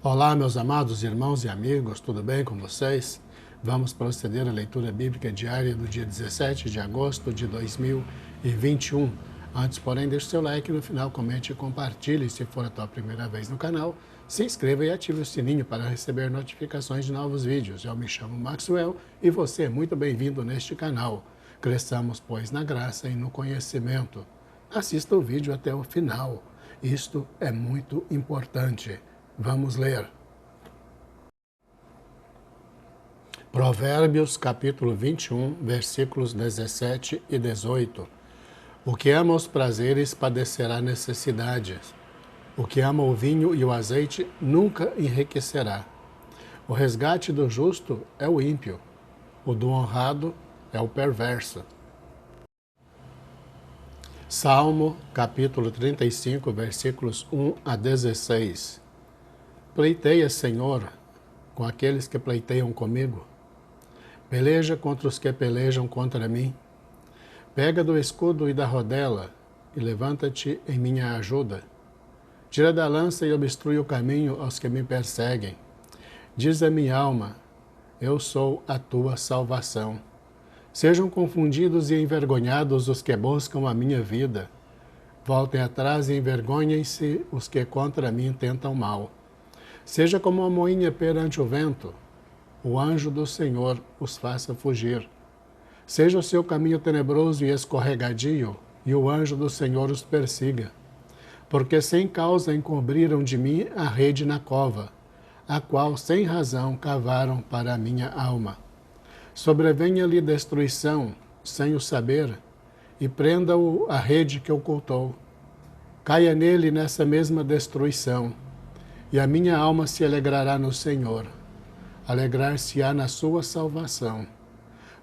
Olá, meus amados irmãos e amigos, tudo bem com vocês? Vamos proceder à leitura bíblica diária do dia 17 de agosto de 2021. Antes, porém, deixe seu like no final, comente e compartilhe. Se for a tua primeira vez no canal, se inscreva e ative o sininho para receber notificações de novos vídeos. Eu me chamo Maxwell e você é muito bem-vindo neste canal. Cresçamos, pois, na graça e no conhecimento. Assista o vídeo até o final. Isto é muito importante. Vamos ler. Provérbios, capítulo 21, versículos 17 e 18. O que ama os prazeres padecerá necessidades. O que ama o vinho e o azeite nunca enriquecerá. O resgate do justo é o ímpio. O do honrado é o perverso. Salmo, capítulo 35, versículos 1 a 16. Pleiteia, Senhor, com aqueles que pleiteiam comigo. Peleja contra os que pelejam contra mim. Pega do escudo e da rodela, e levanta-te em minha ajuda. Tira da lança e obstrui o caminho aos que me perseguem. Diz a minha alma, eu sou a tua salvação. Sejam confundidos e envergonhados os que buscam a minha vida. Voltem atrás e envergonhem-se os que contra mim tentam mal. Seja como a moinha perante o vento, o anjo do Senhor os faça fugir. Seja o seu caminho tenebroso e escorregadio, e o anjo do Senhor os persiga. Porque sem causa encobriram de mim a rede na cova, a qual sem razão cavaram para a minha alma. Sobrevenha-lhe destruição, sem o saber, e prenda-o a rede que ocultou. Caia nele nessa mesma destruição, e a minha alma se alegrará no Senhor. Alegrar-se-á na sua salvação.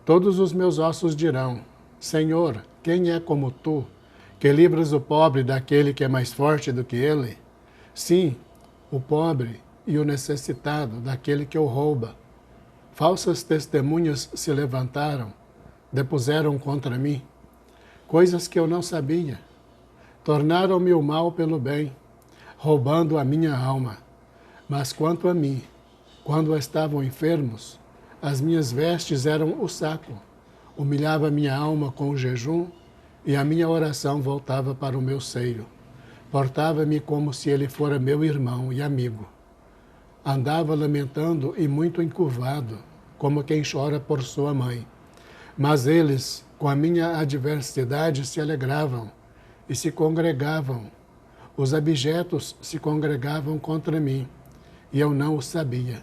Todos os meus ossos dirão, Senhor, quem é como tu, que livras o pobre daquele que é mais forte do que ele? Sim, o pobre e o necessitado daquele que o rouba. Falsas testemunhas se levantaram, depuseram contra mim, coisas que eu não sabia. Tornaram-me o mal pelo bem, roubando a minha alma. Mas quanto a mim, quando estavam enfermos, as minhas vestes eram o saco. Humilhava minha alma com o jejum, e a minha oração voltava para o meu seio. Portava-me como se ele fora meu irmão e amigo. Andava lamentando e muito encurvado, como quem chora por sua mãe. Mas eles, com a minha adversidade, se alegravam e se congregavam. Os abjetos se congregavam contra mim, e eu não o sabia.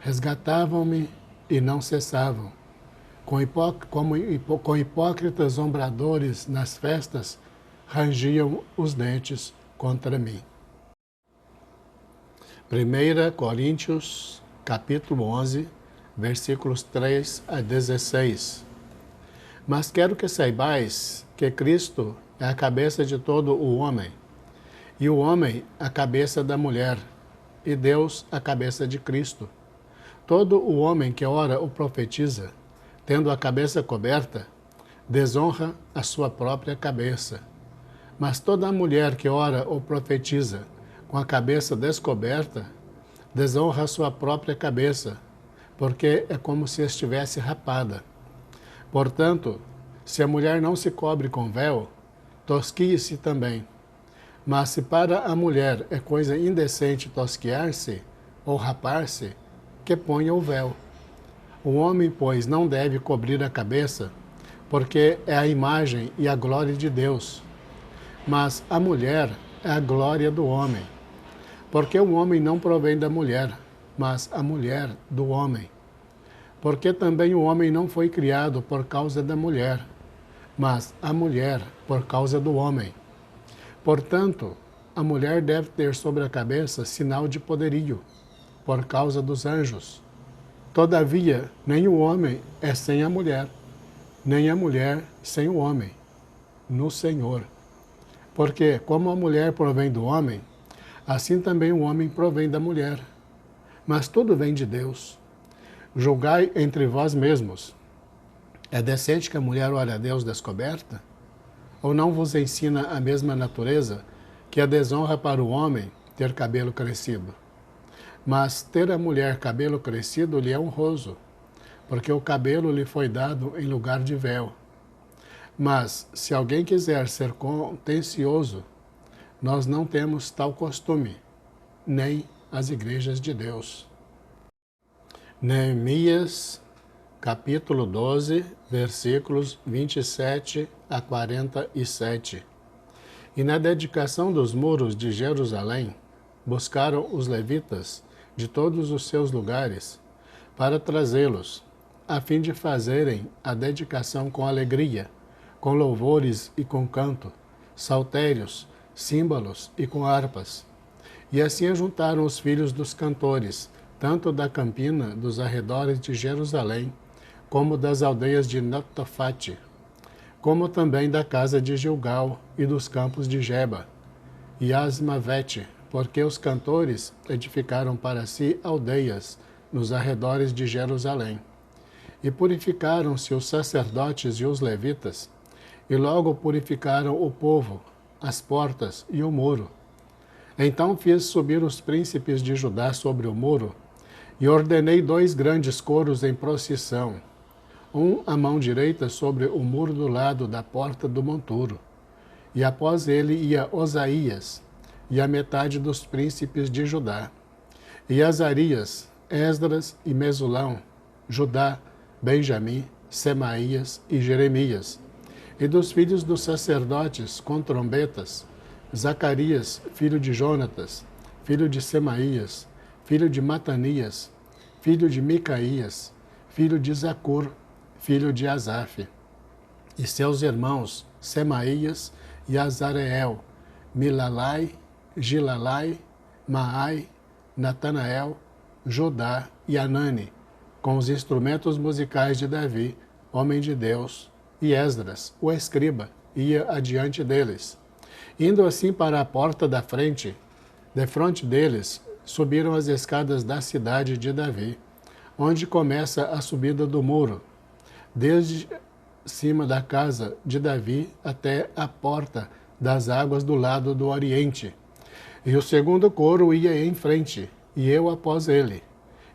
Resgatavam-me e não cessavam. Com hipócritas zombradores nas festas, rangiam os dentes contra mim. 1 Coríntios, capítulo 11, versículos 3 a 16. Mas quero que saibais que Cristo é a cabeça de todo o homem, e o homem a cabeça da mulher, e Deus a cabeça de Cristo. Todo o homem que ora ou profetiza, tendo a cabeça coberta, desonra a sua própria cabeça. Mas toda a mulher que ora ou profetiza, com a cabeça descoberta, desonra a sua própria cabeça, porque é como se estivesse rapada. Portanto, se a mulher não se cobre com véu, tosquie-se também. Mas se para a mulher é coisa indecente tosquiar-se ou rapar-se, que ponha o véu. O homem, pois, não deve cobrir a cabeça, porque é a imagem e a glória de Deus. Mas a mulher é a glória do homem. Porque o homem não provém da mulher, mas a mulher do homem. Porque também o homem não foi criado por causa da mulher, mas a mulher por causa do homem. Portanto, a mulher deve ter sobre a cabeça sinal de poderio, por causa dos anjos. Todavia, nem o homem é sem a mulher, nem a mulher sem o homem, no Senhor. Porque, como a mulher provém do homem, assim também o homem provém da mulher. Mas tudo vem de Deus. Julgai entre vós mesmos. É decente que a mulher ore a Deus descoberta? Ou não vos ensina a mesma natureza que a desonra para o homem ter cabelo crescido? Mas ter a mulher cabelo crescido lhe é honroso, porque o cabelo lhe foi dado em lugar de véu. Mas, se alguém quiser ser contencioso, nós não temos tal costume, nem as igrejas de Deus. Neemias, capítulo 12, versículos 27 a 47. E na dedicação dos muros de Jerusalém, buscaram os levitas de todos os seus lugares para trazê-los, a fim de fazerem a dedicação com alegria, com louvores e com canto, saltérios, símbolos e com harpas. E assim ajuntaram os filhos dos cantores, tanto da campina dos arredores de Jerusalém, como das aldeias de Netofate, como também da casa de Gilgal e dos campos de Geba, e Asmavete, porque os cantores edificaram para si aldeias nos arredores de Jerusalém. E purificaram-se os sacerdotes e os levitas, e logo purificaram o povo, as portas e o muro. Então fiz subir os príncipes de Judá sobre o muro, e ordenei 2 grandes coros em procissão, um à mão direita sobre o muro do lado da porta do monturo, e após ele ia Osaías, e a metade dos príncipes de Judá, e Azarias, Esdras e Mesulão, Judá, Benjamim, Semaías e Jeremias, e dos filhos dos sacerdotes com trombetas, Zacarias, filho de Jonatas, filho de Semaías, filho de Matanias, filho de Micaías, filho de Zacur, filho de Asaf, e seus irmãos Semaías e Azareel, Milalai, Gilalai, Maai, Natanael, Judá e Anani, com os instrumentos musicais de Davi, homem de Deus, e Esdras, o escriba, ia adiante deles. Indo assim para a porta da frente, defronte deles, subiram as escadas da cidade de Davi, onde começa a subida do muro, desde cima da casa de Davi até a porta das águas do lado do oriente. E o segundo coro ia em frente, e eu após ele.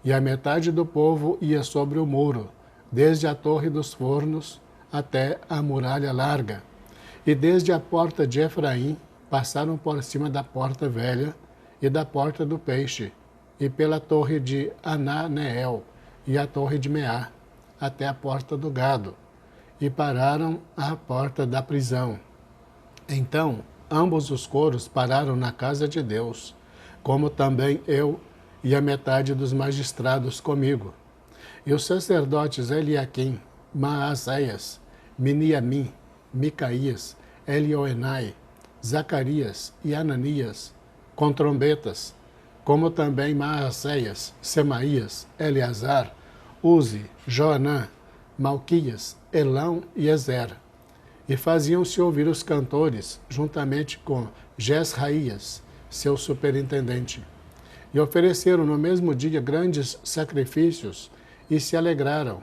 E a metade do povo ia sobre o muro, desde a torre dos fornos até a muralha larga. E desde a porta de Efraim passaram por cima da porta velha e da porta do peixe, e pela torre de Ananeel e a torre de Meá, até a porta do gado, e pararam à porta da prisão. Então, ambos os coros pararam na casa de Deus, como também eu e a metade dos magistrados comigo. E os sacerdotes Eliaquim, Maazéias, Miniamim, Micaías, Elioenai, Zacarias e Ananias, com trombetas, como também Maazéias, Semaías, Eleazar, Uzi, Joanã, Malquias, Elão e Ezer. E faziam-se ouvir os cantores, juntamente com Jesraías, seu superintendente. E ofereceram no mesmo dia grandes sacrifícios e se alegraram,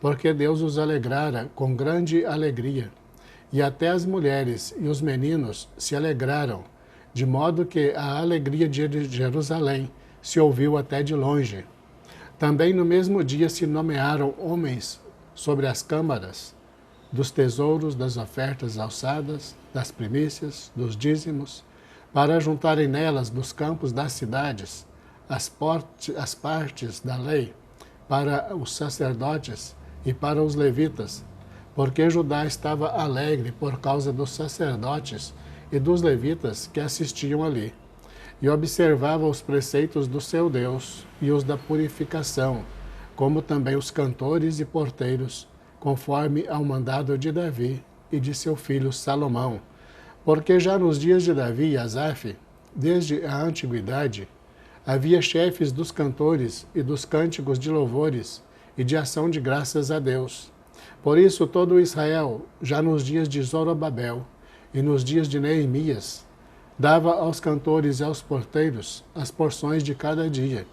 porque Deus os alegrara com grande alegria. E até as mulheres e os meninos se alegraram, de modo que a alegria de Jerusalém se ouviu até de longe. Também no mesmo dia se nomearam homens sobre as câmaras, dos tesouros, das ofertas alçadas, das primícias, dos dízimos, para juntarem nelas dos campos das cidades as partes da lei, para os sacerdotes e para os levitas, porque Judá estava alegre por causa dos sacerdotes e dos levitas que assistiam ali, e observava os preceitos do seu Deus e os da purificação, como também os cantores e porteiros, conforme ao mandado de Davi e de seu filho Salomão. Porque já nos dias de Davi e Asaf, desde a antiguidade, havia chefes dos cantores e dos cânticos de louvores e de ação de graças a Deus. Por isso todo Israel, já nos dias de Zorobabel e nos dias de Neemias, dava aos cantores e aos porteiros as porções de cada dia,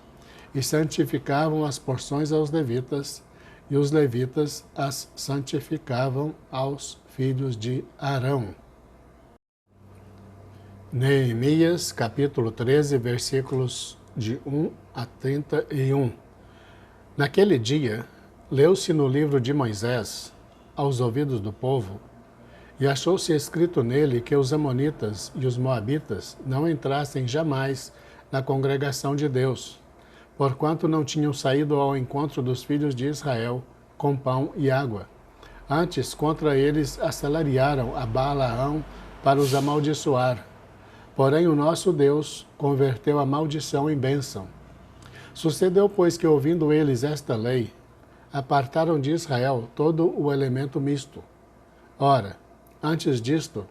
e santificavam as porções aos levitas, e os levitas as santificavam aos filhos de Arão. Neemias, capítulo 13, versículos de 1 a 31. Naquele dia, leu-se no livro de Moisés, aos ouvidos do povo, e achou-se escrito nele que os amonitas e os moabitas não entrassem jamais na congregação de Deus, porquanto não tinham saído ao encontro dos filhos de Israel com pão e água. Antes, contra eles assalariaram a Balaão para os amaldiçoar. Porém, o nosso Deus converteu a maldição em bênção. Sucedeu, pois, que, ouvindo eles esta lei, apartaram de Israel todo o elemento misto. Ora, antes disto,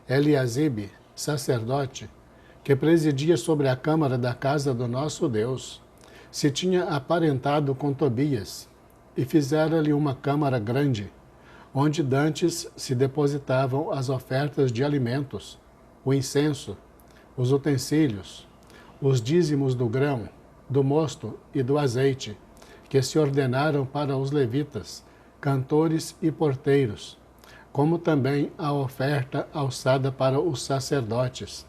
Eliasibe, sacerdote, que presidia sobre a câmara da casa do nosso Deus, se tinha aparentado com Tobias, e fizera-lhe uma câmara grande, onde dantes se depositavam as ofertas de alimentos, o incenso, os utensílios, os dízimos do grão, do mosto e do azeite, que se ordenaram para os levitas, cantores e porteiros, como também a oferta alçada para os sacerdotes.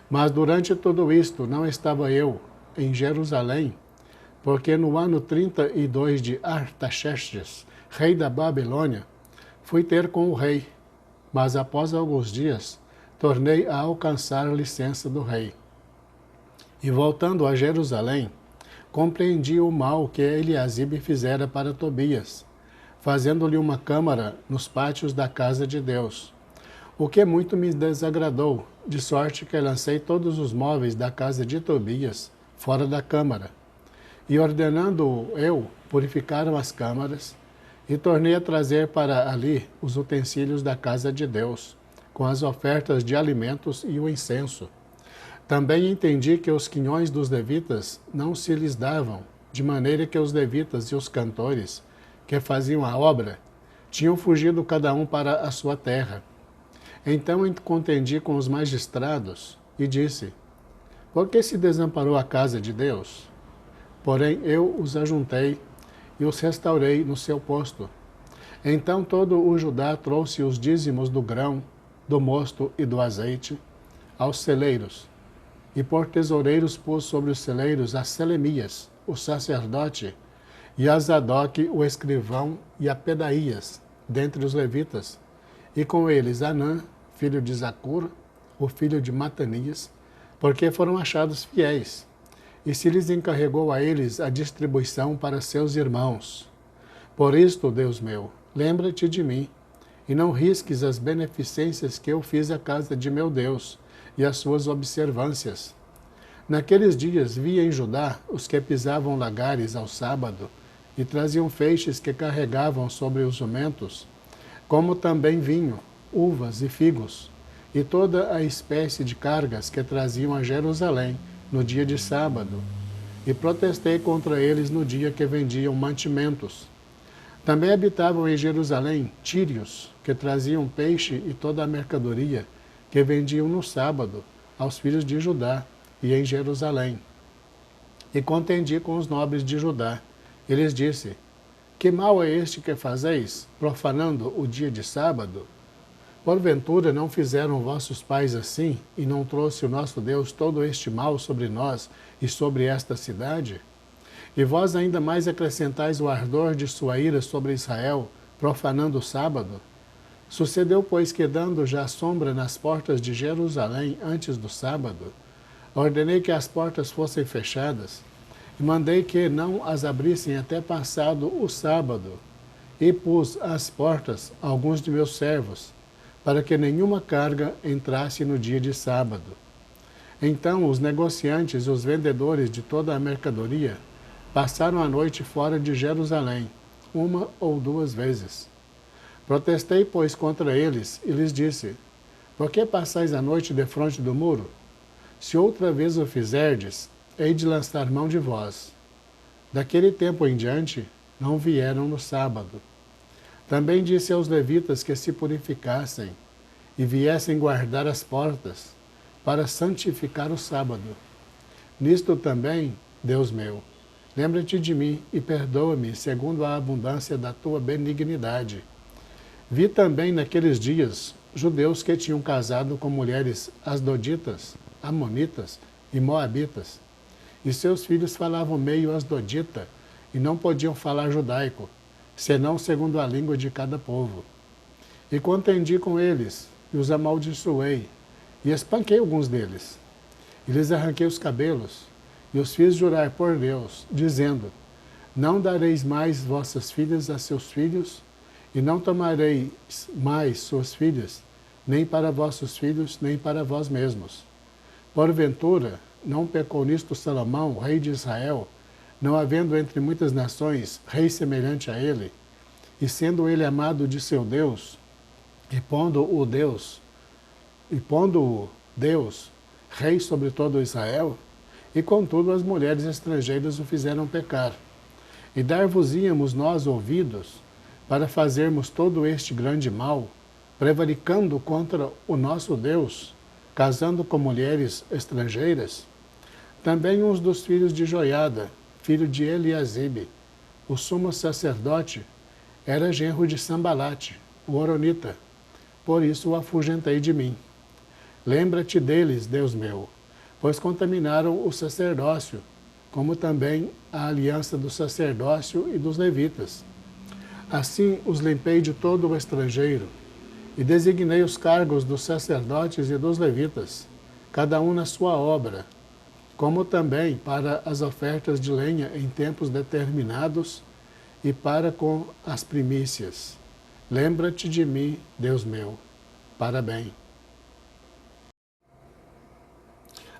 Mas durante tudo isto não estava eu em Jerusalém, porque no ano 32 de Artaxerxes, rei da Babilônia, fui ter com o rei, mas após alguns dias tornei a alcançar a licença do rei. E voltando a Jerusalém, compreendi o mal que Eliasibe fizera para Tobias, fazendo-lhe uma câmara nos pátios da casa de Deus, o que muito me desagradou, de sorte que lancei todos os móveis da casa de Tobias fora da câmara. E ordenando eu, purificaram as câmaras, e tornei a trazer para ali os utensílios da casa de Deus, com as ofertas de alimentos e o incenso. Também entendi que os quinhões dos levitas não se lhes davam, de maneira que os levitas e os cantores, que faziam a obra, tinham fugido cada um para a sua terra. Então contendi com os magistrados e disse: por que se desamparou a casa de Deus? Porém eu os ajuntei e os restaurei no seu posto. Então todo o Judá trouxe os dízimos do grão, do mosto e do azeite aos celeiros, e por tesoureiros pôs sobre os celeiros a Selemias, o sacerdote, e a Zadok, o escrivão, e a Pedaías, dentre os levitas, e com eles Anã, filho de Zacur, o filho de Matanias, porque foram achados fiéis, e se lhes encarregou a eles a distribuição para seus irmãos. Por isto, Deus meu, lembra-te de mim, e não risques as beneficências que eu fiz à casa de meu Deus, e as suas observâncias. Naqueles dias vi em Judá os que pisavam lagares ao sábado, e traziam feixes que carregavam sobre os jumentos, como também vinho, uvas e figos, e toda a espécie de cargas que traziam a Jerusalém no dia de sábado, e protestei contra eles no dia que vendiam mantimentos. Também habitavam em Jerusalém tírios, que traziam peixe e toda a mercadoria, que vendiam no sábado aos filhos de Judá e em Jerusalém. E contendi com os nobres de Judá. E lhes disse: que mal é este que fazeis, profanando o dia de sábado? Porventura não fizeram vossos pais assim, e não trouxe o nosso Deus todo este mal sobre nós e sobre esta cidade? E vós ainda mais acrescentais o ardor de sua ira sobre Israel, profanando o sábado? Sucedeu, pois, que, dando já sombra nas portas de Jerusalém antes do sábado, ordenei que as portas fossem fechadas, e mandei que não as abrissem até passado o sábado, e pus às portas alguns de meus servos, para que nenhuma carga entrasse no dia de sábado. Então os negociantes e os vendedores de toda a mercadoria passaram a noite fora de Jerusalém, uma ou duas vezes. Protestei, pois, contra eles, e lhes disse: por que passais a noite defronte do muro? Se outra vez o fizerdes, hei de lançar mão de vós. Daquele tempo em diante, não vieram no sábado. Também disse aos levitas que se purificassem e viessem guardar as portas, para santificar o sábado. Nisto também, Deus meu, Lembra-te de mim e perdoa-me segundo a abundância da tua benignidade. Vi também naqueles dias judeus que tinham casado com mulheres asdoditas, amonitas e moabitas, e seus filhos falavam meio asdodita e não podiam falar judaico, senão segundo a língua de cada povo. E contendi com eles, e os amaldiçoei, e espanquei alguns deles, e lhes arranquei os cabelos, e os fiz jurar por Deus, dizendo: não dareis mais vossas filhas a seus filhos, e não tomareis mais suas filhas, nem para vossos filhos, nem para vós mesmos. Porventura, não pecou nisto Salomão, rei de Israel, não havendo entre muitas nações rei semelhante a ele, e sendo ele amado de seu Deus, e pondo-o Deus, rei sobre todo Israel, e contudo as mulheres estrangeiras o fizeram pecar. E dar-vos-íamos nós ouvidos, para fazermos todo este grande mal, prevaricando contra o nosso Deus, casando com mulheres estrangeiras? Também uns dos filhos de Joiada, filho de Eliasibe, o sumo sacerdote, era genro de Sambalate, o horonita, por isso o afugentei de mim. Lembra-te deles, Deus meu, pois contaminaram o sacerdócio, como também a aliança do sacerdócio e dos levitas. Assim os limpei de todo o estrangeiro, e designei os cargos dos sacerdotes e dos levitas, cada um na sua obra, como também para as ofertas de lenha em tempos determinados e para com as primícias. Lembra-te de mim, Deus meu. Parabéns.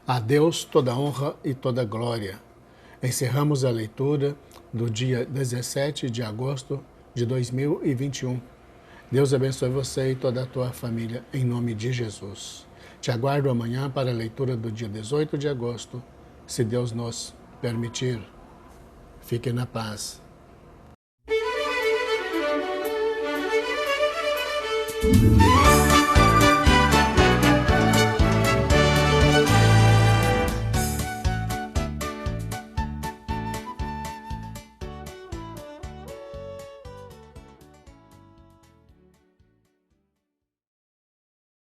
A Deus toda honra e toda glória. Encerramos a leitura do dia 17 de agosto de 2021. Deus abençoe você e toda a tua família, em nome de Jesus. Te aguardo amanhã para a leitura do dia 18 de agosto, se Deus nos permitir. Fique na paz.